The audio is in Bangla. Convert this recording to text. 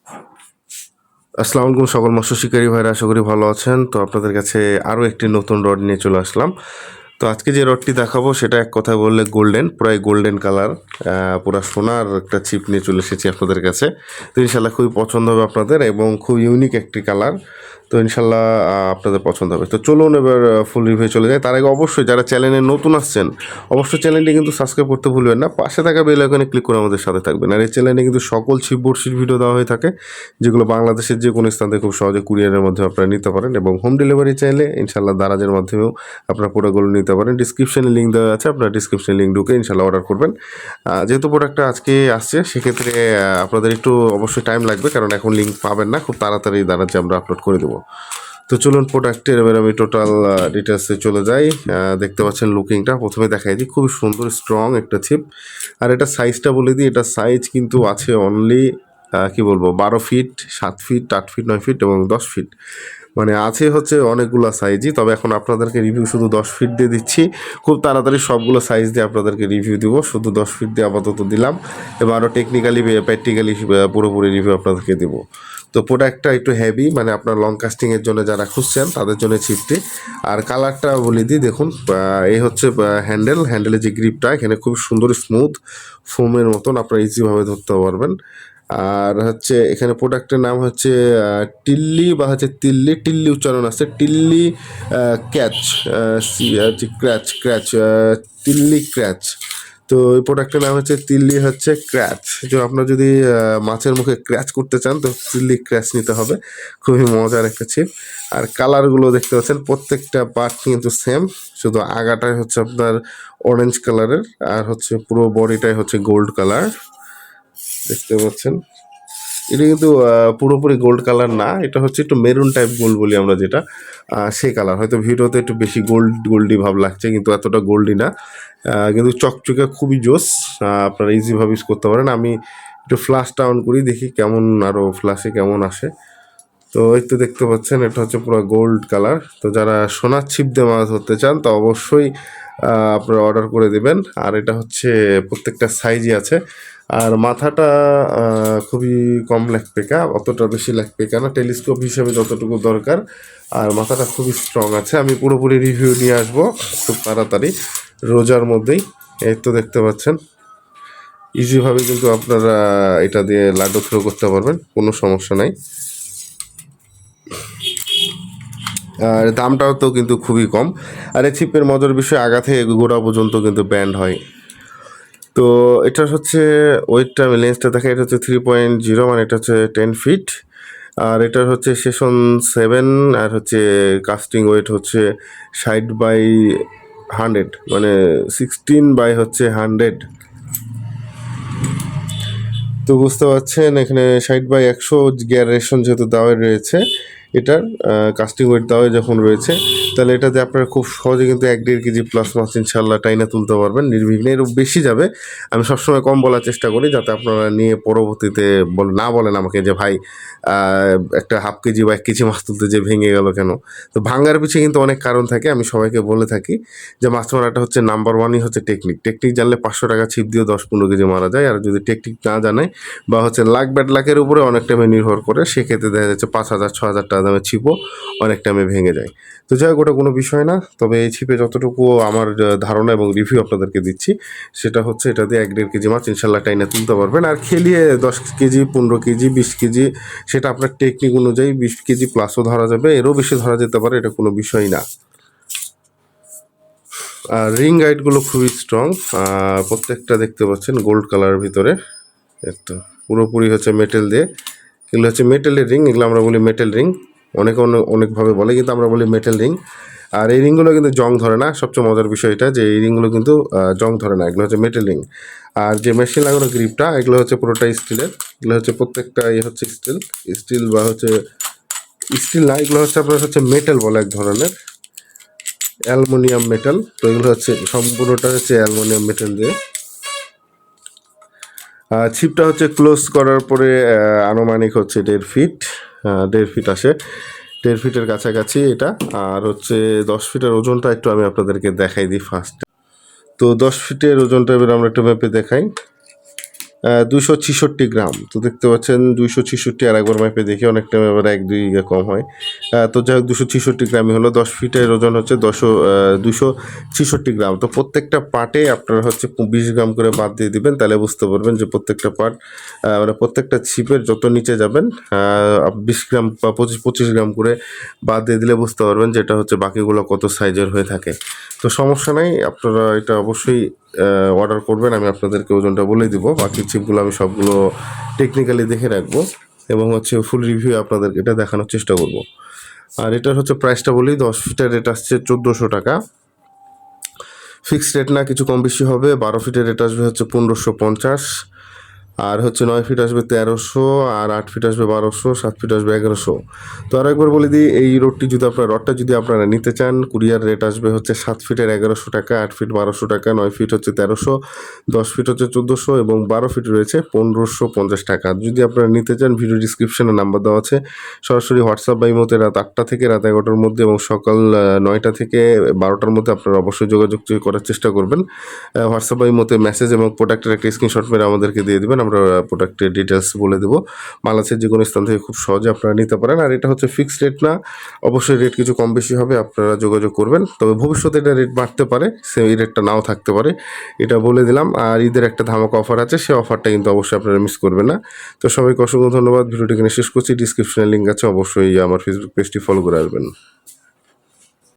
আসসালামু আলাইকুম সকল মৎস্য শিকারী ভাইরা, আশা করি ভালো আছেন। তো আপনাদের কাছে আরও একটি নতুন রড নিয়ে চলে আসলাম। তো আজকে যে রডটি দেখাবো সেটা এক কথায় বললে গোল্ডেন, প্রায় গোল্ডেন কালার, পুরা সোনার একটা চিপ নিয়ে চলে এসেছি আপনাদের কাছে। তো ইনশাল্লাহ খুবই পছন্দ হবে আপনাদের এবং খুব ইউনিক একটি কালার। তো ইনশাল্লাহ আপনাদের পছন্দ হবে। তো চলুন এবার ফুল রিভিউ চলে যায়। তার আগে অবশ্যই যারা চ্যানেলে নতুন আসছেন অবশ্যই চ্যানেলটি কিন্তু সাবস্ক্রাইব করতে ভুলবেন না, পাশে থাকা বেল আইকনে ক্লিক করে আমাদের সাথে থাকবেন। আর এই চ্যানেলে কিন্তু সকল ছিপ বড়শির ভিডিও দেওয়া হয়ে থাকে, যেগুলো বাংলাদেশের যে কোনো স্থান থেকে খুব সহজে কুরিয়ারের মাধ্যমে আপনারা নিতে পারেন এবং হোম ডেলিভারি চাইলে ইনশাল্লাহ দারাজের মাধ্যমেও আপনারা প্রোডাক্টগুলো নিতে পারেন। ডিসক্রিপশনে লিঙ্ক দেওয়া আছে, আপনারা ডিসক্রিপশনে লিঙ্ক ঢুকে ইনশাল্লাহ অর্ডার করবেন। যেহেতু প্রোডাক্টটা আজকে আসছে সেক্ষেত্রে আপনাদের একটু অবশ্যই টাইম লাগবে, কারণ এখন লিঙ্ক পাবেন না, খুব তাড়াতাড়ি দারাজে আমরা আপলোড করে দেবো। তো চলুন প্রোডাক্টের এবার আমি টোটাল ডিটেলসে চলে যাই। দেখতে পাচ্ছেন লুকিংটা, প্রথমে দেখাই দিই, খুবই সুন্দর স্ট্রং একটা ছিপ। আর এটা সাইজটা বলে দিই, এটা সাইজ কিন্তু আছে অনলি কি বলবো 12 ফিট, 7 ফিট, 8 ফিট, 9 ফিট এবং 10 ফিট, মানে আছে হচ্ছে অনেকগুলো সাইজই। তবে এখন আপনাদেরকে রিভিউ শুধু 10 ফিট দিয়ে দিচ্ছি, খুব তাড়াতাড়ি সবগুলো সাইজ দিয়ে আপনাদেরকে রিভিউ দিব। শুধু 10 ফিট দিয়ে আপাতত দিলাম এবং আরও টেকনিক্যালি প্র্যাকটিক্যালি পুরোপুরি রিভিউ আপনাদেরকে দিব। তো প্রোডাক্টটা একটু হেভি, মানে আপনার লং কাস্টিংয়ের জন্য যারা খুঁজছেন তাদের জন্য ছিপটি। আর কালারটা বলে দিই, দেখুন এই হচ্ছে হ্যান্ডেলের যে গ্রিপটা এখানে খুব সুন্দর স্মুথ ফোমের মতন, আপনারা ইজিভাবে ধরতে পারবেন। আর হচ্ছে এখানে প্রোডাক্টের নাম হচ্ছে টিল্লি বা হচ্ছে তিল্লি, টিল্লি উচ্চারণ আছে, টিল্লি ক্যাচ, ক্র্যাচ, তিল্লি ক্র্যাচ। তো এই প্রোডাক্টের নাম হচ্ছে তিল্লি হচ্ছে ক্র্যাচ। যে আপনার যদি মাছের মুখে ক্র্যাচ করতে চান তো তিল্লি ক্র্যাচ নিতে হবে, খুবই মজার একটা ছিপ। আর কালারগুলো দেখতে পাচ্ছেন প্রত্যেকটা পার্ট কিন্তু সেম, শুধু আগাটাই হচ্ছে আপনার অরেঞ্জ কালারের আর হচ্ছে পুরো বডিটাই হচ্ছে গোল্ড কালার, দেখতে পাচ্ছেন। এটা কিন্তু পুরোপুরি গোল্ড কালার না, এটা হচ্ছে একটু মেরুন টাইপ গোল্ড বলি আমরা যেটা, সেই কালার। হয়তো ভিডিওতে একটু বেশি গোল্ডি ভাব লাগছে, কিন্তু এতটা গোল্ডি না, কিন্তু চকচকে খুবই জোস। আপনারা ইজিভাবে ইউজ করতে পারেন। আমি একটু ফ্ল্যাশটা অন করি, দেখি কেমন আরও ফ্ল্যাশে কেমন আসে। তো এই তো দেখতে পাচ্ছেন এটা হচ্ছে পুরো গোল্ড কালার। তো যারা সোনার ছিপ দিয়ে মাছ ধরতে চান তো অবশ্যই আপনারা অর্ডার করে দেবেন। আর এটা হচ্ছে প্রত্যেকটা সাইজই আছে। আর মাথাটা খুবই কম লেগপেকা, অতটা বেশি লেগপেকা না, টেলিস্কোপ হিসেবে যতটুকু দরকার। আর মাথাটা খুবই স্ট্রং আছে। আমি পুরোপুরি রিভিউ নিয়ে আসবো খুব তাড়াতাড়ি, রোজার মধ্যেই। এই তো দেখতে পাচ্ছেন ইজিভাবে কিন্তু আপনারা এটা দিয়ে লাড্ডু থ্রো করতে পারবেন, কোনো সমস্যা নাই। আর দামটাও তো কিন্তু খুবই কম। আর এই ছিপের মজার বিষয়, আগা থেকে গোড়া পর্যন্ত কিন্তু ব্যান্ড হয়। তো এটা হচ্ছে ওয়েটটা, আমি লেন্সটা দেখা, এটা হচ্ছে 3.0, মানে এটা হচ্ছে 10 ফিট। আর এটার হচ্ছে সেশন 7, আর হচ্ছে কাস্টিং ওয়েট হচ্ছে 60/100, মানে 16/100। তো বুঝতে পারছেন এখানে 60/100 গিয়ার রেশন যেহেতু দেওয়া রয়েছে, এটার কাস্টিং ওয়েট দেওয়া যখন রয়েছে, তাহলে এটাতে আপনারা খুব সহজে কিন্তু 1-1.5 কেজি প্লাস মাছ ইনশাল্লাহ টাইনা তুলতে পারবেন নির্বিঘ্নে। এর বেশি যাবে, আমি সবসময় কম বলার চেষ্টা করি, যাতে আপনারা নিয়ে পরবর্তীতে না বলেন আমাকে যে ভাই একটা 1/2 কেজি বা 1 কেজি মাছ তুলতে যে ভেঙে গেল কেন। তো ভাঙার পিছিয়ে কিন্তু অনেক কারণ থাকে। আমি সবাইকে বলে থাকি যে মাছ মারাটা হচ্ছে নাম্বার 1ই হচ্ছে টেকনিক। টেকনিক জানলে 500 টাকা ছিপ দিয়ে 10-15 কেজি মারা যায়। আর যদি টেকনিক না জানে বা হচ্ছে লাখ ব্যাড লাখের উপরে অনেক টাইমে নির্ভর করে, সেক্ষেত্রে দেখা যাচ্ছে 5,000-6,000 টাকা দামের ছিপও অনেক টাইমে ভেঙে যায়। তো যাই হোক, ওটা কোনো বিষয় না। তবে এই ছিপে যতটুকু আমার ধারণা এবং রিভিউ আপনাদেরকে দিচ্ছি সেটা হচ্ছে এটা দিয়ে 1-1.5 কেজি মাছ ইনশাল্লাহ টাইনা তুলতে পারবেন। আর খেলিয়ে 10 কেজি, 15 কেজি, 20 কেজি, সেটা আপনার টেকনিক অনুযায়ী 20 কেজি প্লাসও ধরা যাবে, এরও বেশি ধরা যেতে পারে, এটা কোনো বিষয় না। আর রিং গাইডগুলো খুবই স্ট্রং, প্রত্যেকটা দেখতে পাচ্ছেন গোল্ড কালারের ভিতরে। তো পুরোপুরি হচ্ছে মেটেল দিয়ে, এগুলো হচ্ছে মেটেলের রিং, এগুলো আমরা বলি মেটেল রিং। অনেকে অনেকভাবে বলে, কিন্তু আমরা বলি মেটেল রিং। আর এই রিংগুলো কিন্তু জং ধরে না, সবচেয়ে মজার বিষয় এটা যে এই রিংগুলো কিন্তু জং ধরে না, এগুলো হচ্ছে মেটেল রিং। আর যে মেশিন লাগানো গ্রিপটা, এগুলো হচ্ছে পুরোটাই স্টিলের, এগুলো হচ্ছে প্রত্যেকটা হচ্ছে স্টিল বা হচ্ছে স্টিল না, এগুলো হচ্ছে আপনার হচ্ছে মেটেল বলে এক ধরনের, অ্যালুমিনিয়াম মেটাল। তো এগুলো হচ্ছে সম্পূর্ণটা হচ্ছে অ্যালুমিনিয়াম মেটাল দিয়ে। ছিপটা হচ্ছে ক্লোজ করার পরে আনুমানিক হচ্ছে 1.5 ফিট, 1.5 ফিট আসে, 1.5 ফিটের কাছাকাছি এটা। আর হচ্ছে 10 ফিটের ওজনটা একটু আমি আপনাদেরকে দেখাই দিই ফার্স্ট। তো 10 ফিটের ওজনটা এবার আমরা একটু মেপে দেখাই। 266 গ্রাম। তো দেখতে পাচ্ছেন 266, আর একবার মাপে দেখি, অনেক টাইম আবার 1-2 কম হয়। তো যাই হোক 266 গ্রামই হলো, 10 ফিটের ওজন হচ্ছে 266 গ্রাম। তো প্রত্যেকটা পার্টে আপনারা হচ্ছে 20 গ্রাম করে বাদ দিয়ে দিবেন, তাহলে বুঝতে পারবেন যে প্রত্যেকটা পার্ট মানে প্রত্যেকটা ছিপের যত নিচে যাবেন 20 গ্রাম বা 25 গ্রাম করে বাদ দিয়ে দিলে বুঝতে পারবেন যে এটা হচ্ছে বাকিগুলো কত সাইজের হয়ে থাকে। তো সমস্যা নাই, আপনারা এটা অবশ্যই অর্ডার করবেন, আমি আপনাদেরকে ওজনটা বলে দিব। বাকি ছিপগুলো আমি সবগুলো টেকনিক্যালি দেখে রাখবো এবং হচ্ছে ফুল রিভিউ আপনাদেরকে এটা দেখানোর চেষ্টা করব। আর এটার হচ্ছে প্রাইসটা বলি, 10 ফিটের রেট আসছে 1400 টাকা। ফিক্সড রেট না, কিছু কম বেশি হবে। 12 ফিটের রেট আসবে হচ্ছে 1550, আর হচ্ছে 9 ফিট আসবে 1300, আর 8 ফিট আসবে 1200, 7 ফিট আসবে 1100। তো আর একবার বলে দিই, এই রডটা যদি আপনারা নিতে চান, কুরিয়ার রেট আসবে হচ্ছে 7 ফিটের 1100 টাকা, 8 ফিট 1200 টাকা, 9 ফিট হচ্ছে 1300, 10 ফিট হচ্ছে 1400 এবং 12 ফিট রয়েছে 1550 টাকা। যদি আপনারা নিতে চান, ভিডিও ডিসক্রিপশনে নাম্বার দেওয়া আছে, সরাসরি হোয়াটসঅ্যাপ বা ইমোতে রাত 8টা থেকে রাত 11টার মধ্যে এবং সকাল 9টা থেকে 12টার মধ্যে আপনারা অবশ্যই যোগাযোগ করার চেষ্টা করবেন। হোয়াটসঅ্যাপ বা ইমোতে মেসেজ এবং প্রোডাক্টের একটা স্ক্রিনশট মেরে আমাদেরকে দিয়ে দেবেন, আমরা প্রোডাক্টের ডিটেলস বলে দেবো। বাংলাদেশের যে কোনো স্থান থেকে খুব সহজে আপনারা নিতে পারেন। আর এটা হচ্ছে ফিক্সড রেট না, অবশ্যই রেট কিছু কম বেশি হবে, আপনারা যোগাযোগ করবেন। তবে ভবিষ্যতে এটা রেট বাড়তে পারে, সেই রেটটা নাও থাকতে পারে, এটা বলে দিলাম। আর ঈদের একটা ধামাকা অফার আছে, সেই অফারটা কিন্তু অবশ্যই আপনারা মিস করবেন না। তো সবাইকে অসংখ্য ধন্যবাদ, ভিডিওটি এখানে শেষ করছি। ডিসক্রিপশনে লিঙ্ক আছে, অবশ্যই আমার ফেসবুক পেজটি ফলো করে আসবেন।